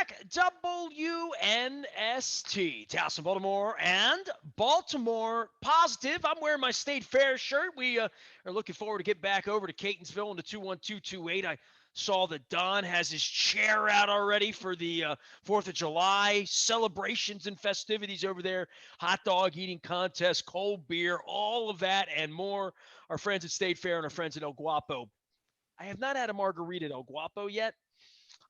back. WNST, Towson, Baltimore, and Baltimore Positive. I'm wearing my State Fair shirt. We are looking forward to get back over to Catonsville in the 21228. I saw that Don has his chair out already for the 4th of July celebrations and festivities over there. Hot dog eating contest, cold beer, all of that and more. Our friends at State Fair and our friends at El Guapo. I have not had a margarita at El Guapo yet.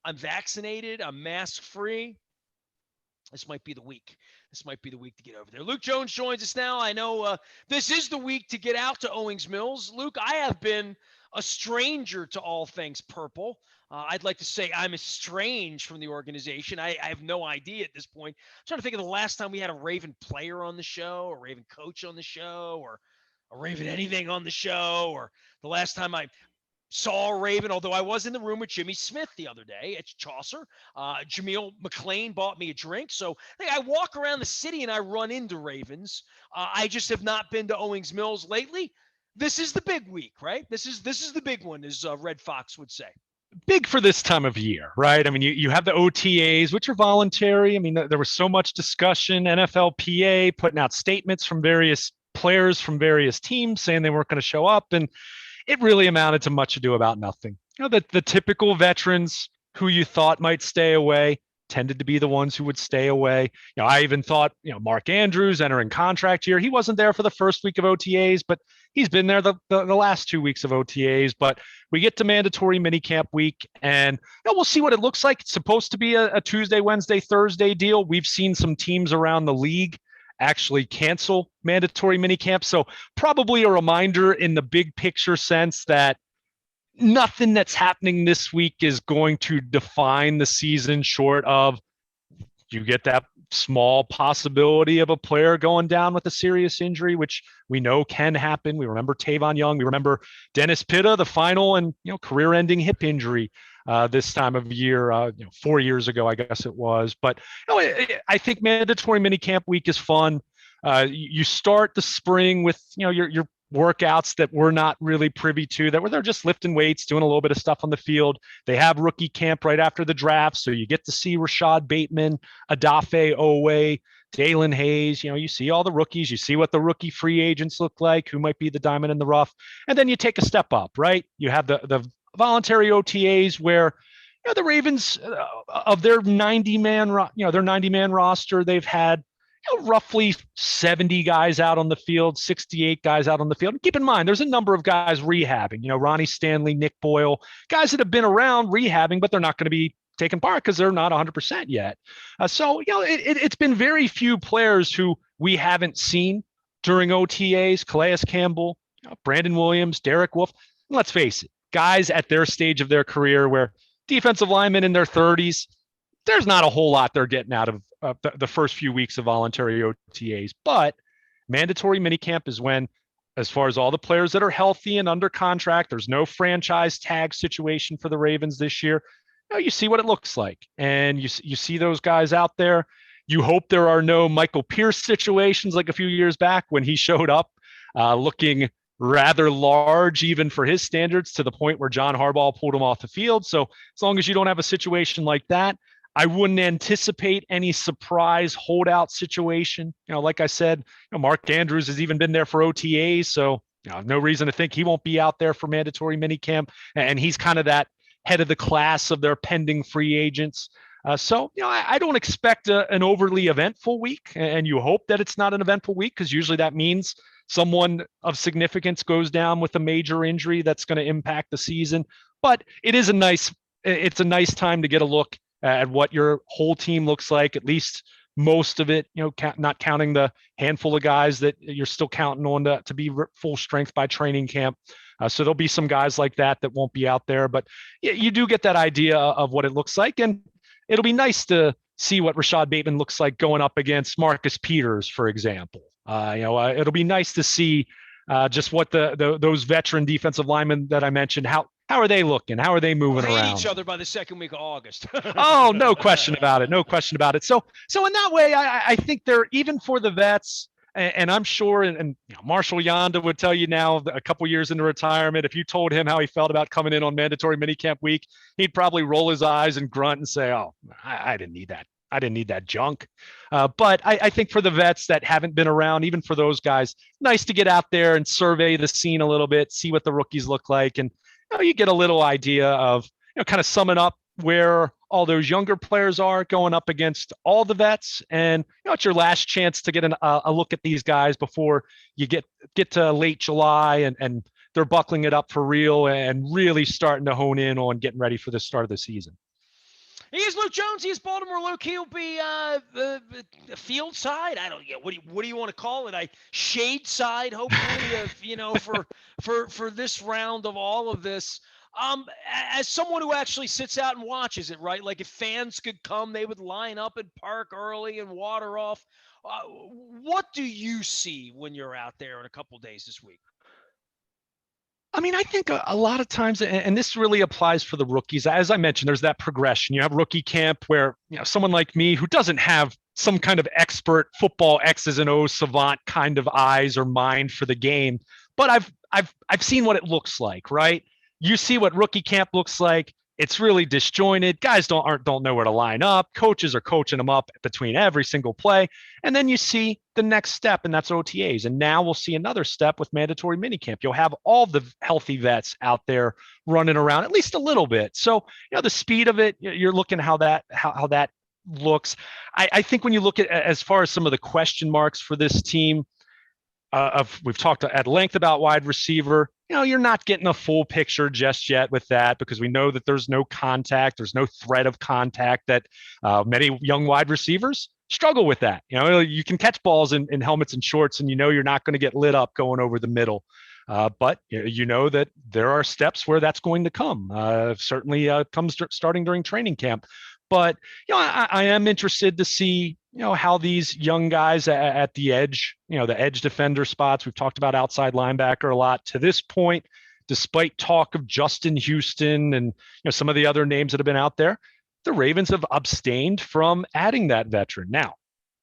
I'm vaccinated. I'm mask-free. This might be the week. This might be the week to get over there. Luke Jones joins us now. I know this is the week to get out to Owings Mills. Luke, I have been a stranger to all things purple. I'd like to say I'm estranged from the organization. I have no idea at this point. I'm trying to think of the last time we had a Raven player on the show, a Raven coach on the show, or a Raven anything on the show, or the last time I saw Raven, although I was in the room with Jimmy Smith the other day at Chaucer. Jameel McLean bought me a drink. So I walk around the city and I run into Ravens. I just have not been to Owings Mills lately. This is the big week, right? This is the big one, as Red Fox would say. Big for this time of year, right? I mean, you have the OTAs, which are voluntary. I mean, there was so much discussion, NFLPA putting out statements from various players from various teams saying they weren't going to show up. And it really amounted to much ado about nothing. You know, the typical veterans who you thought might stay away tended to be the ones who would stay away. You know, I even thought, Mark Andrews entering contract year. He wasn't there for the first week of OTAs, but he's been there the last 2 weeks of OTAs. But we get to mandatory minicamp week, and we'll see what it looks like. It's supposed to be a Tuesday, Wednesday, Thursday deal. We've seen some teams around the league actually cancel mandatory minicamp. So probably a reminder in the big picture sense that nothing that's happening this week is going to define the season, short of you get that small possibility of a player going down with a serious injury, which we know can happen. We remember Tavon Young. We remember Dennis Pitta, the final and career-ending hip injury this time of year, 4 years ago, I guess it was. But I think mandatory minicamp week is fun. You start the spring with your workouts that we're not really privy to, that where they're just lifting weights, doing a little bit of stuff on the field. They have rookie camp right after the draft, so you get to see Rashad Bateman, Adafe Owe, Dalen Hayes. You see all the rookies. You see what the rookie free agents look like, who might be the diamond in the rough, and then you take a step up, right? You have the voluntary OTAs where the Ravens of their 90-man roster, they've had roughly 70 guys out on the field, 68 guys out on the field. And keep in mind, there's a number of guys rehabbing, Ronnie Stanley, Nick Boyle, guys that have been around rehabbing, but they're not going to be taking part because they're not 100% yet. So it's been very few players who we haven't seen during OTAs. Calais Campbell, Brandon Williams, Derek Wolfe. And let's face it, guys at their stage of their career where defensive linemen in their 30s, there's not a whole lot they're getting out of the first few weeks of voluntary OTAs. But mandatory minicamp is when, as far as all the players that are healthy and under contract, there's no franchise tag situation for the Ravens this year. You see what it looks like. And you see those guys out there. You hope there are no Michael Pierce situations like a few years back when he showed up looking rather large, even for his standards, to the point where John Harbaugh pulled him off the field. So as long as you don't have a situation like that, I wouldn't anticipate any surprise holdout situation. Like I said, Mark Andrews has even been there for OTAs, so no reason to think he won't be out there for mandatory minicamp. And he's kind of that head of the class of their pending free agents. So I don't expect an overly eventful week, and you hope that it's not an eventful week, because usually that means someone of significance goes down with a major injury that's going to impact the season. But it's a nice time to get a look at what your whole team looks like, at least most of it, not counting the handful of guys that you're still counting on to be full strength by training camp. So there'll be some guys like that won't be out there, but you do get that idea of what it looks like. And it'll be nice to see what Rashad Bateman looks like going up against Marcus Peters, for example. It'll be nice to see just what those veteran defensive linemen that I mentioned, how are they looking? How are they moving around? Hate each other by the second week of August. Oh, no question about it. No question about it. So in that way, I think they're, even for the vets, And I'm sure, and Marshall Yonda would tell you now, a couple years into retirement, if you told him how he felt about coming in on mandatory minicamp week, he'd probably roll his eyes and grunt and say, "Oh, I didn't need that. I didn't need that junk." But I think for the vets that haven't been around, even for those guys, nice to get out there and survey the scene a little bit, see what the rookies look like, and you get a little idea of kind of summing up where all those younger players are going up against all the vets, and it's your last chance to get a look at these guys before you get to late July and they're buckling it up for real and really starting to hone in on getting ready for the start of the season. He is Luke Jones. He is Baltimore Luke. He'll be the field side. I don't get what do you want to call it? Shade side, hopefully, for this round of all of this. As someone who actually sits out and watches it, right? Like if fans could come, they would line up and park early and water off. What do you see when you're out there in a couple days this week? I mean, I think a lot of times, and this really applies for the rookies, as I mentioned, there's that progression. You have rookie camp where, someone like me who doesn't have some kind of expert football X's and O's savant kind of eyes or mind for the game, but I've seen what it looks like, right? You see what rookie camp looks like. It's really disjointed. Guys don't know where to line up. Coaches are coaching them up between every single play. And then you see the next step, and that's OTAs. And now we'll see another step with mandatory minicamp. You'll have all the healthy vets out there running around at least a little bit. So, the speed of it, you're looking how that looks. I think when you look at as far as some of the question marks for this team, we've talked at length about wide receiver. You're not getting a full picture just yet with that because we know that there's no contact, there's no threat of contact that many young wide receivers struggle with that. You can catch balls in helmets and shorts, and you're not going to get lit up going over the middle. But that there are steps where that's going to come. Certainly comes starting during training camp. But I am interested to see how these young guys at the edge, the edge defender spots. We've talked about outside linebacker a lot to this point, despite talk of Justin Houston and some of the other names that have been out there. The Ravens have abstained from adding that veteran. Now,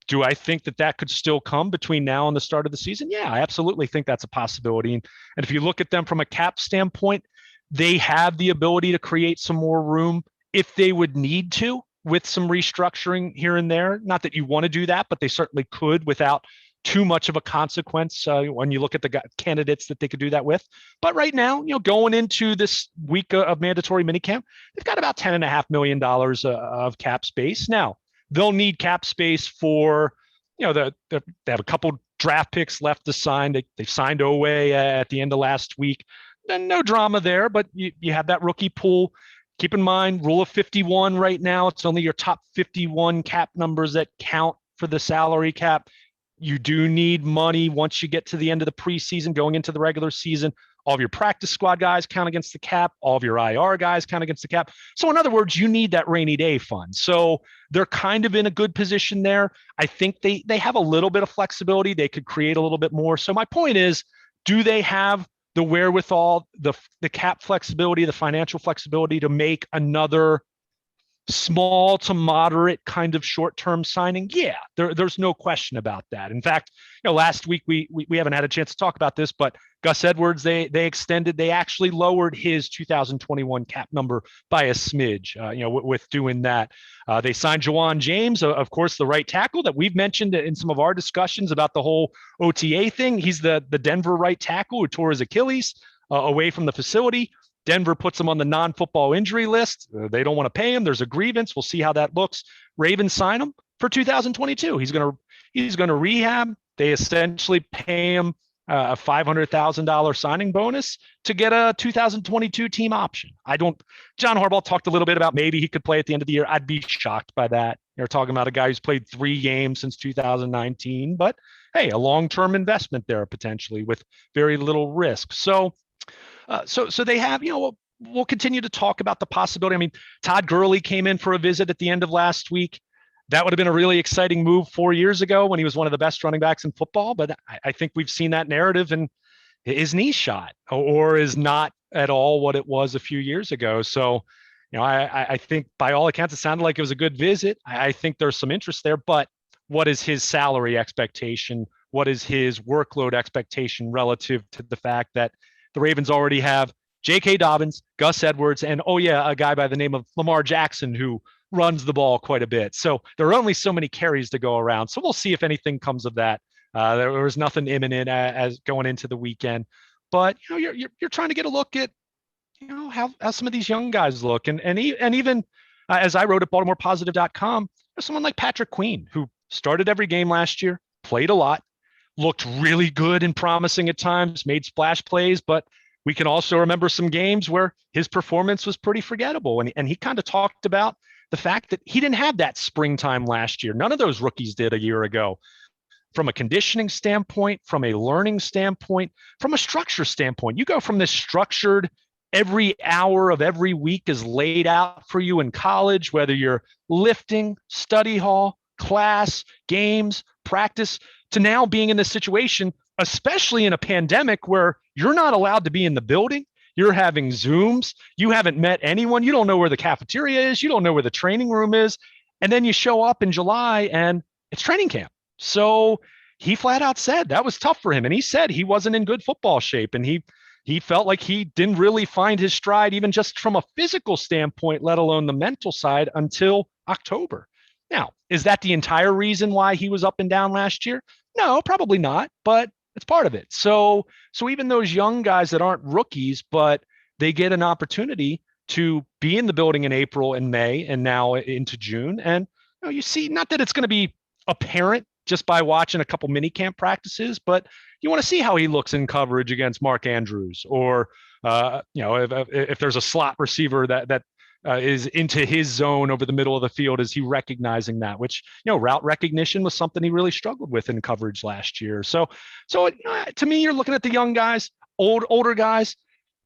do I think that could still come between now and the start of the season? Yeah, I absolutely think that's a possibility. And if you look at them from a cap standpoint, they have the ability to create some more room if they would need to with some restructuring here and there. Not that you want to do that, but they certainly could without too much of a consequence when you look at the candidates that they could do that with. But right now, going into this week of mandatory minicamp, they've got about $10.5 million of cap space. Now, they'll need cap space for, they have a couple draft picks left to sign. They've signed Oher at the end of last week. Then no drama there, but you have that rookie pool. Keep in mind, rule of 51 right now, it's only your top 51 cap numbers that count for the salary cap. You do need money once you get to the end of the preseason, going into the regular season. All of your practice squad guys count against the cap. All of your IR guys count against the cap. So in other words, you need that rainy day fund. So they're kind of in a good position there. I think they have a little bit of flexibility. They could create a little bit more. So my point is, do they have the wherewithal, the cap flexibility, the financial flexibility to make another small to moderate kind of short-term signing? Yeah, there's no question about that. In fact, last week we haven't had a chance to talk about this, but Gus Edwards, they actually lowered his 2021 cap number by a smidge, with doing that. They signed Jawan James, of course, the right tackle that we've mentioned in some of our discussions about the whole OTA thing. He's the Denver right tackle who tore his Achilles away from the facility. Denver puts him on the non-football injury list. They don't want to pay him. There's a grievance. We'll see how that looks. Ravens sign him for 2022. He's going to rehab. They essentially pay him a $500,000 signing bonus to get a 2022 team option. John Harbaugh talked a little bit about maybe he could play at the end of the year. I'd be shocked by that. You're talking about a guy who's played 3 games since 2019, but hey, a long-term investment there potentially with very little risk. So they have, we'll continue to talk about the possibility. I mean, Todd Gurley came in for a visit at the end of last week. That would have been a really exciting move 4 years ago when he was one of the best running backs in football. But I think we've seen that narrative, and his knee shot or is not at all what it was a few years ago. So, I think by all accounts, it sounded like it was a good visit. I think there's some interest there, but what is his salary expectation what is his workload expectation relative to the fact that the Ravens already have J.K. Dobbins, Gus Edwards, and a guy by the name of Lamar Jackson who runs the ball quite a bit. So there are only so many carries to go around. So we'll see if anything comes of that. There was nothing imminent as going into the weekend, but you're trying to get a look at how some of these young guys look, and even as I wrote at BaltimorePositive.com, someone like Patrick Queen, who started every game last year, played a lot, looked really good and promising at times, made splash plays, but we can also remember some games where his performance was pretty forgettable. And he kind of talked about the fact that he didn't have that springtime last year. None of those rookies did a year ago. From a conditioning standpoint, from a learning standpoint, from a structure standpoint, you go from this structured, every hour of every week is laid out for you in college, whether you're lifting, study hall, class, games, practice, to now being in this situation, especially in a pandemic where you're not allowed to be in the building. You're having Zooms. You haven't met anyone. You don't know where the cafeteria is. You don't know where the training room is. And then you show up in July and it's training camp. So he flat out said that was tough for him. And he said he wasn't in good football shape. And he felt like he didn't really find his stride, even just from a physical standpoint, let alone the mental side, until October. Now, is that the entire reason why he was up and down last year? No, probably not, but it's part of it. So even those young guys that aren't rookies, but they get an opportunity to be in the building in April and May and now into June. And you see, not that it's going to be apparent just by watching a couple minicamp practices, but you want to see how he looks in coverage against Mark Andrews, or if there's a slot receiver that is into his zone over the middle of the field, is he recognizing that? Which route recognition was something he really struggled with in coverage last year. So to me, you're looking at the young guys, older guys.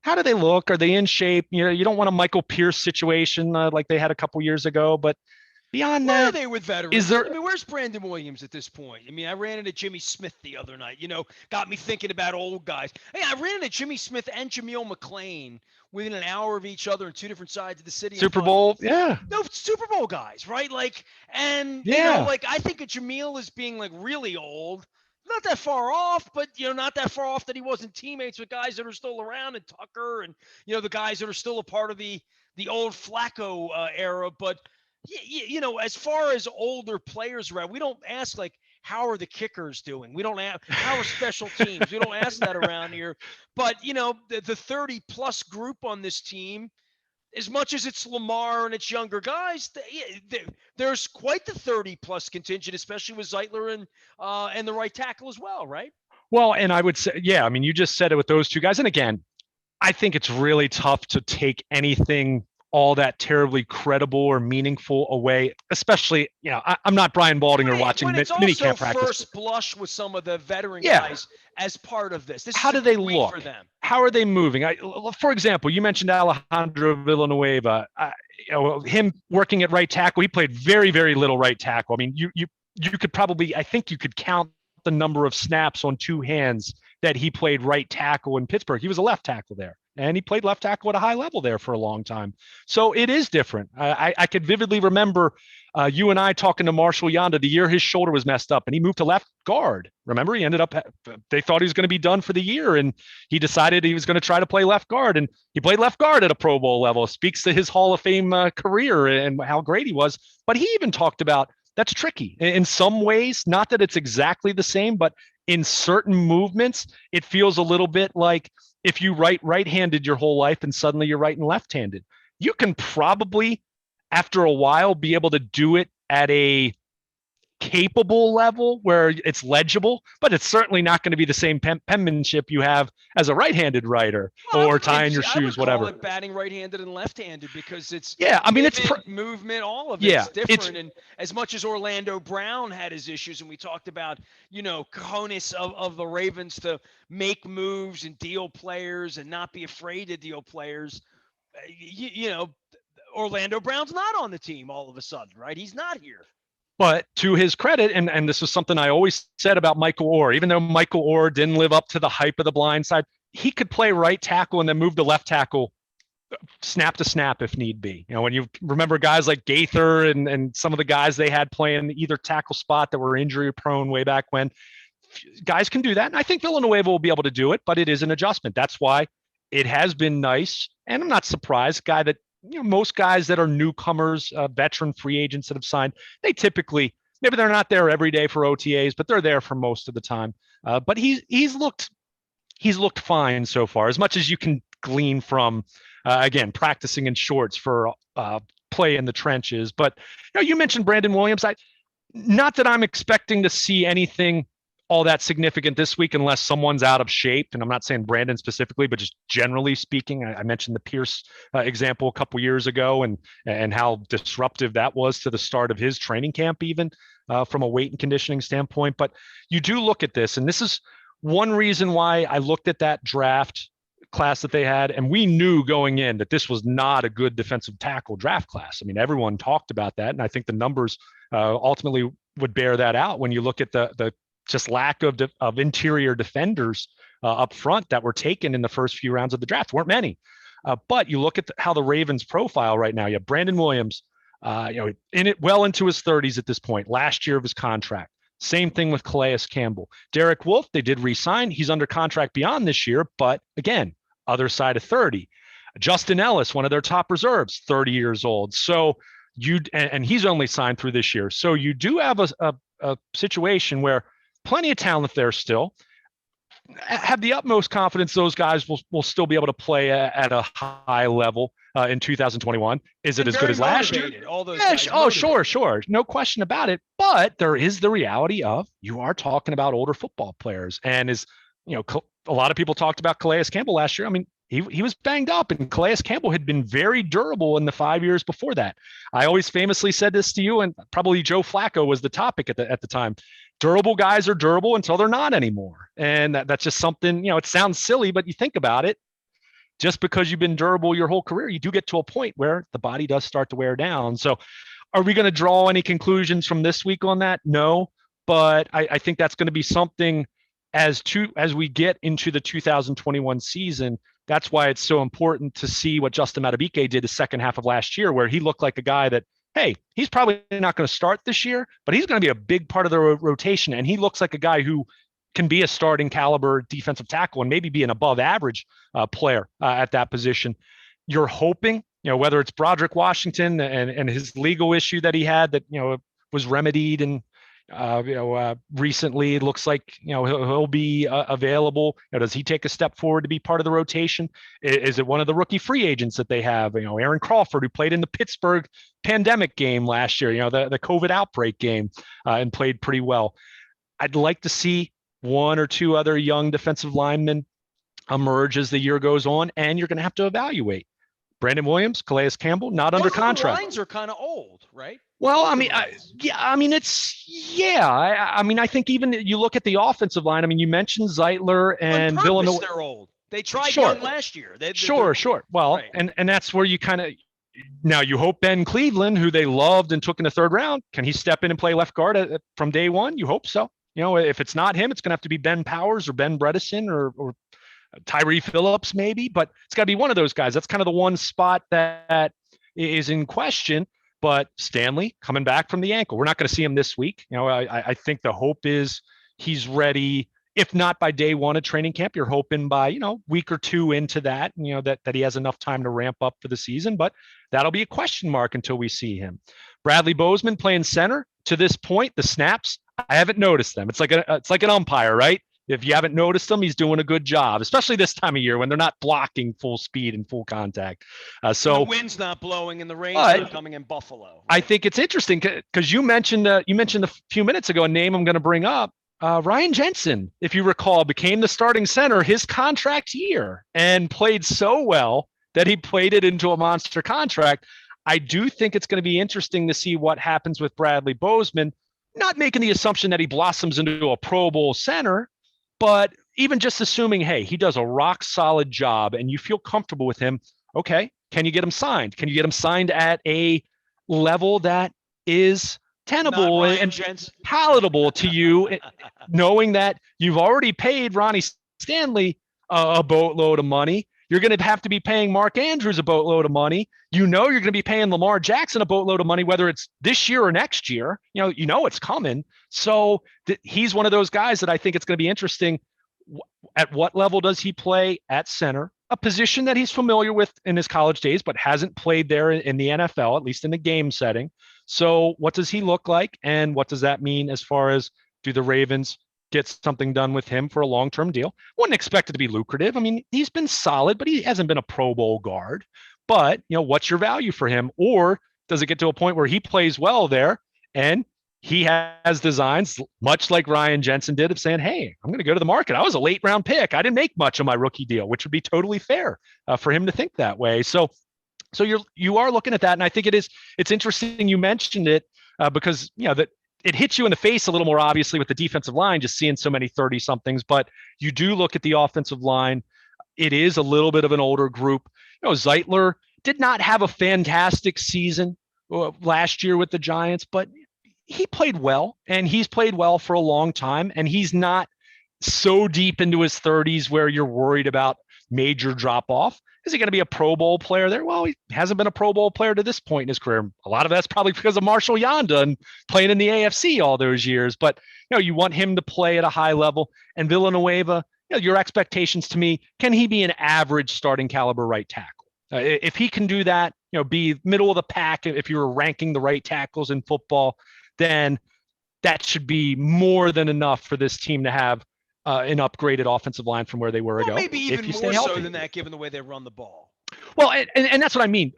How do they look? Are they in shape? You don't want a Michael Pierce situation like they had a couple years ago, but beyond Where that, are they with veterans? is there? I mean, where's Brandon Williams at this point? I mean, I ran into Jimmy Smith the other night. Got me thinking about old guys. Hey, I ran into Jimmy Smith and Jameel McClain within an hour of each other on two different sides of the city. Super Bowl, yeah. No, Super Bowl guys, right? I think of Jameel as being really old. Not that far off, but not that far off that he wasn't teammates with guys that are still around, and Tucker, and the guys that are still a part of the old Flacco era. But as far as older players around, we don't ask how are the kickers doing? We don't ask how are special teams. We don't ask that around here. But the 30 plus group on this team, as much as it's Lamar and it's younger guys, there's quite the 30 plus contingent, especially with Zeitler and the right tackle as well, right? Well, and I would say, yeah, I mean, you just said it with those two guys. And again, I think it's really tough to take anything all that terribly credible or meaningful away, especially, I'm not Brian Balding or watching minicamp practice. First blush with some of the veteran guys as part of this. How do they look? For them. How are they moving? For example, you mentioned Alejandro Villanueva, him working at right tackle. He played very, very little right tackle. I mean, you could probably, I think you could count the number of snaps on two hands that he played right tackle in Pittsburgh. He was a left tackle there. And he played left tackle at a high level there for a long time. So it is different. I could vividly remember you and I talking to Marshall Yanda the year his shoulder was messed up and he moved to left guard. Remember, they thought he was going to be done for the year and he decided he was going to try to play left guard. And he played left guard at a Pro Bowl level. Speaks to his Hall of Fame career and how great he was. But he even talked about that's tricky in some ways. Not that it's exactly the same, but in certain movements, it feels a little bit like if you right-handed your whole life and suddenly you're right and left-handed. You can probably, after a while, be able to do it at a capable level where it's legible, but it's certainly not going to be the same penmanship you have as a right-handed writer or tying your shoes, whatever. I would call it batting right-handed and left-handed because it's movement, all of it's different. And as much as Orlando Brown had his issues, and we talked about cojones of the Ravens to make moves and deal players and not be afraid to deal players, Orlando Brown's not on the team all of a sudden, right? He's not here. But to his credit, and this is something I always said about Michael Oher, even though Michael Oher didn't live up to the hype of the blind side, he could play right tackle and then move to left tackle snap to snap if need be. When you remember guys like Gaither and some of the guys they had playing either tackle spot that were injury prone way back when, guys can do that. And I think Villanueva will be able to do it, but it is an adjustment. That's why it has been nice. And I'm not surprised, guy that, most guys that are newcomers, veteran free agents that have signed, they typically, maybe they're not there every day for OTAs, but they're there for most of the time. But he's looked fine so far, as much as you can glean from, again, practicing in shorts for play in the trenches. But you mentioned Brandon Williams. Not that I'm expecting to see anything all that significant this week unless someone's out of shape. And I'm not saying Brandon specifically, but just generally speaking. I mentioned the Pierce example a couple years ago and how disruptive that was to the start of his training camp, even from a weight and conditioning standpoint. But you do look at this, and this is one reason why I looked at that draft class that they had, and we knew going in that this was not a good defensive tackle draft class. I mean, everyone talked about that, and I think the numbers ultimately would bear that out when you look at the just lack of interior defenders up front that were taken in the first few rounds of the draft. Weren't many, but you look at how the Ravens profile right now. You have Brandon Williams, in it well into his 30s at this point, last year of his contract. Same thing with Calais Campbell. Derek Wolfe, they did re-sign. He's under contract beyond this year, but again, other side of 30. Justin Ellis, one of their top reserves, 30 years old. So and he's only signed through this year. So you do have a situation where plenty of talent there still. Have the utmost confidence those guys will still be able to play at a high level in 2021. Is it as good as last year? All those guys sure. No question about it. But there is the reality of you are talking about older football players. And a lot of people talked about Calais Campbell last year. I mean, he was banged up, and Calais Campbell had been very durable in the 5 years before that. I always famously said this to you, and probably Joe Flacco was the topic at the time. Durable guys are durable until they're not anymore. And that's just something, it sounds silly, but you think about it, just because you've been durable your whole career, you do get to a point where the body does start to wear down. So are we going to draw any conclusions from this week on that? No, but I think that's going to be something as we get into the 2021 season. That's why it's so important to see what Justin Madubuike did the second half of last year, where he looked like a guy that, hey, he's probably not going to start this year, but he's going to be a big part of the rotation. And he looks like a guy who can be a starting caliber defensive tackle and maybe be an above average player at that position. You're hoping, whether it's Broderick Washington and his legal issue that he had that, was remedied and recently, it looks like he'll be available. Does he take a step forward to be part of the rotation? Is it one of the rookie free agents that they have? Aaron Crawford, who played in the Pittsburgh pandemic game last year, the COVID outbreak game, and played pretty well. I'd like to see one or two other young defensive linemen emerge as the year goes on, and you're going to have to evaluate. Brandon Williams, Calais Campbell, not under contract. The lines are kind of old, right? Well, I think even you look at the offensive line. I mean, you mentioned Zeitler and Villanova. They're old. They tried young last year. Sure. Well, right. and that's where you kind of now you hope Ben Cleveland, who they loved and took in the third round, can he step in and play left guard from day one? You hope so. If it's not him, it's going to have to be Ben Powers or Ben Bredesen or Tyree Phillips maybe, but it's got to be one of those guys. That's kind of the one spot that is in question. But Stanley coming back from the ankle, we're not going to see him this week. I think the hope is he's ready. If not by day one of training camp, you're hoping by, week or two into that, that he has enough time to ramp up for the season, but that'll be a question mark until we see him. Bradley Bozeman playing center to this point, the snaps, I haven't noticed them. It's like an umpire, right? If you haven't noticed him, he's doing a good job, especially this time of year when they're not blocking full speed and full contact. So the wind's not blowing and the rain's not coming in Buffalo. I think it's interesting because you mentioned a few minutes ago a name I'm going to bring up. Ryan Jensen, if you recall, became the starting center his contract year and played so well that he played it into a monster contract. I do think it's going to be interesting to see what happens with Bradley Bozeman, not making the assumption that he blossoms into a Pro Bowl center, but even just assuming, hey, he does a rock solid job and you feel comfortable with him. Okay. Can you get him signed? Can you get him signed at a level that is tenable and palatable to you, knowing that you've already paid Ronnie Stanley a boatload of money You're going to have to be paying Mark Andrews a boatload of money. You're going to be paying Lamar Jackson a boatload of money, whether it's this year or next year. It's coming. So he's one of those guys that I think it's going to be interesting. At what level does he play at center? A position that he's familiar with in his college days, but hasn't played there in the NFL, at least in the game setting. So what does he look like? And what does that mean as far as, do the Ravens get something done with him for a long-term deal? Wouldn't expect it to be lucrative. I mean, he's been solid, but he hasn't been a Pro Bowl guard. But, what's your value for him? Or does it get to a point where he plays well there and he has designs, much like Ryan Jensen did, of saying, hey, I'm going to go to the market. I was a late round pick. I didn't make much of my rookie deal, which would be totally fair for him to think that way. So you are looking at that. And I think it's interesting you mentioned it because, that it hits you in the face a little more obviously with the defensive line, just seeing so many 30 somethings, but you do look at the offensive line. It is a little bit of an older group. Zeitler did not have a fantastic season last year with the Giants, but he played well, and he's played well for a long time, and he's not so deep into his 30s where you're worried about major drop off. Is he going to be a Pro Bowl player there? Well, he hasn't been a Pro Bowl player to this point in his career. A lot of that's probably because of Marshall Yanda and playing in the AFC all those years. But you want him to play at a high level. And Villanueva, your expectations to me, can he be an average starting caliber right tackle? If he can do that, be middle of the pack. If you were ranking the right tackles in football, then that should be more than enough for this team to have an upgraded offensive line from where they were ago. Maybe even more so than that, given the way they run the ball. Well, and that's what I mean.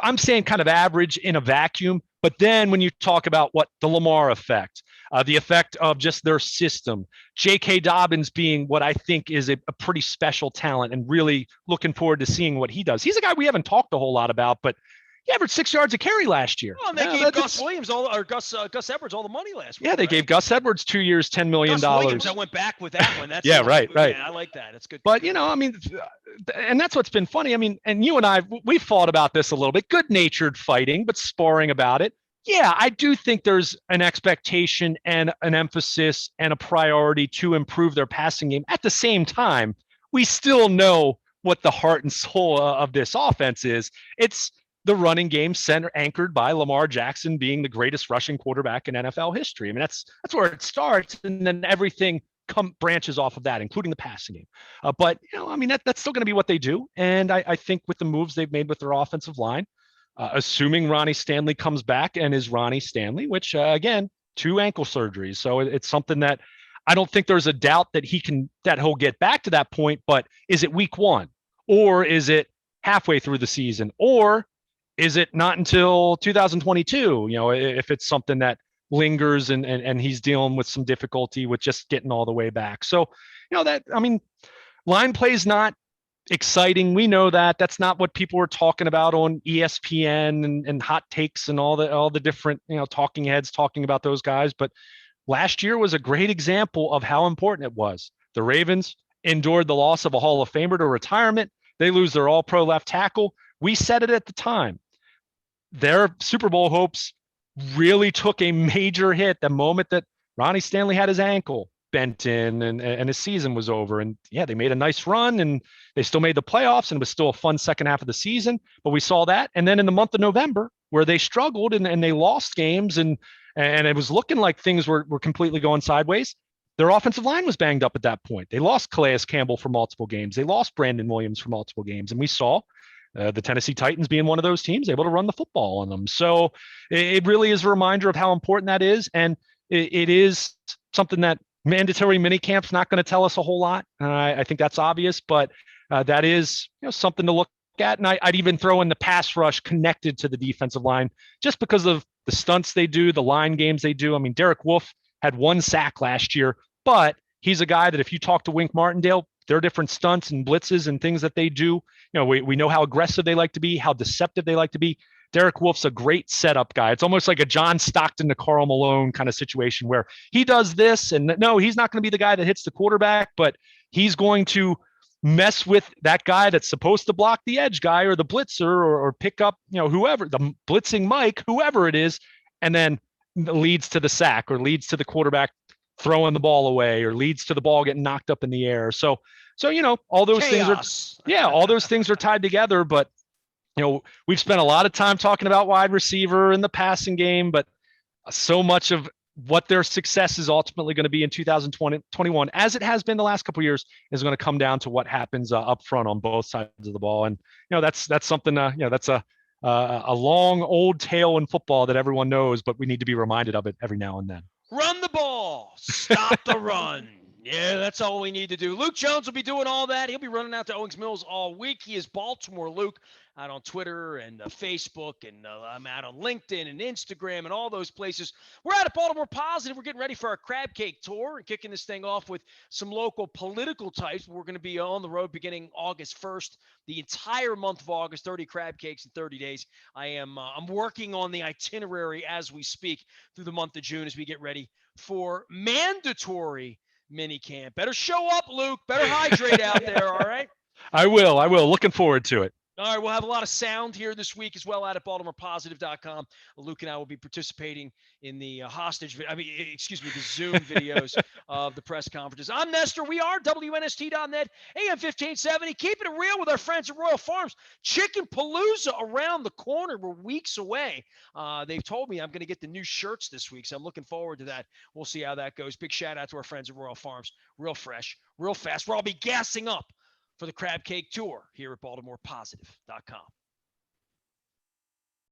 I'm saying kind of average in a vacuum, but then when you talk about what the Lamar effect, the effect of just their system, J.K. Dobbins being what I think is a pretty special talent, and really looking forward to seeing what he does. He's a guy we haven't talked a whole lot about, but he averaged 6 yards a carry last year. Well, and they gave Gus Edwards all the money last week. Yeah, they gave Gus Edwards 2 years, $10 million. Gus Williams, I went back with that one. That's right. Yeah, I like that. It's good. But, I mean, and that's what's been funny. I mean, and you and I, we fought about this a little bit, good-natured fighting, but sparring about it. Yeah, I do think there's an expectation and an emphasis and a priority to improve their passing game. At the same time, we still know what the heart and soul of this offense is. It's the running game center anchored by Lamar Jackson being the greatest rushing quarterback in NFL history. I mean, that's where it starts, and then everything branches off of that, including the passing game. But I mean, that's still going to be what they do. And I think with the moves they've made with their offensive line, assuming Ronnie Stanley comes back and is Ronnie Stanley, which again, 2 ankle surgeries, so it's something that I don't think there's a doubt that he'll get back to that point. But is it week 1, or is it halfway through the season, or is it not until 2022? If it's something that lingers and he's dealing with some difficulty with just getting all the way back. So, line play is not exciting. We know that. That's not what people were talking about on ESPN and hot takes and all the different, talking heads talking about those guys. But last year was a great example of how important it was. The Ravens endured the loss of a Hall of Famer to retirement. They lose their all-pro left tackle. We said it at the time. Their Super Bowl hopes really took a major hit the moment that Ronnie Stanley had his ankle bent in and his season was over. And yeah, they made a nice run and they still made the playoffs, and it was still a fun second half of the season. But we saw that. And then in the month of November, where they struggled and they lost games and it was looking like things were completely going sideways, their offensive line was banged up at that point. They lost Calais Campbell for multiple games. They lost Brandon Williams for multiple games. And we saw the Tennessee Titans being one of those teams able to run the football on them. So it really is a reminder of how important that is. And it is something that mandatory minicamp's not going to tell us a whole lot. I think that's obvious, but that is something to look at. And I'd even throw in the pass rush connected to the defensive line just because of the stunts they do, the line games they do. I mean, Derek Wolfe had 1 sack last year, but he's a guy that if you talk to Wink Martindale, there are different stunts and blitzes and things that they do. We know how aggressive they like to be, how deceptive they like to be. Derek Wolfe's a great setup guy. It's almost like a John Stockton to Karl Malone kind of situation where he does this, and no, he's not going to be the guy that hits the quarterback, but he's going to mess with that guy that's supposed to block the edge guy or the blitzer or pick up, whoever, the blitzing Mike, whoever it is, and then leads to the sack or leads to the quarterback throwing the ball away or leads to the ball getting knocked up in the air. So all those things are, Chaos. yeah, all those things are tied together. But we've spent a lot of time talking about wide receiver and the passing game, but so much of what their success is ultimately going to be in 2021, as it has been the last couple of years, is going to come down to what happens up front on both sides of the ball. And that's something. That's a long old tale in football that everyone knows, but we need to be reminded of it every now and then. Run the ball. Stop the run. Yeah, that's all we need to do. Luke Jones will be doing all that. He'll be running out to Owings Mills all week. He is Baltimore Luke out on Twitter and Facebook, and I'm out on LinkedIn and Instagram and all those places. We're out at Baltimore Positive. We're getting ready for our crab cake tour and kicking this thing off with some local political types. We're going to be on the road beginning August 1st, the entire month of August, 30 crab cakes in 30 days. I'm working on the itinerary as we speak through the month of June as we get ready for mandatory minicamp. Better show up, Luke. Better hydrate out there, all right? I will. Looking forward to it. All right, we'll have a lot of sound here this week as well out at BaltimorePositive.com. Luke and I will be participating in the the Zoom videos of the press conferences. I'm Nestor. We are WNST.net, AM 1570, keeping it real with our friends at Royal Farms. Chicken Palooza around the corner. We're weeks away. They've told me I'm going to get the new shirts this week, so I'm looking forward to that. We'll see how that goes. Big shout out to our friends at Royal Farms. Real fresh, real fast. Where I'll be gassing up for the crab cake tour here at BaltimorePositive.com.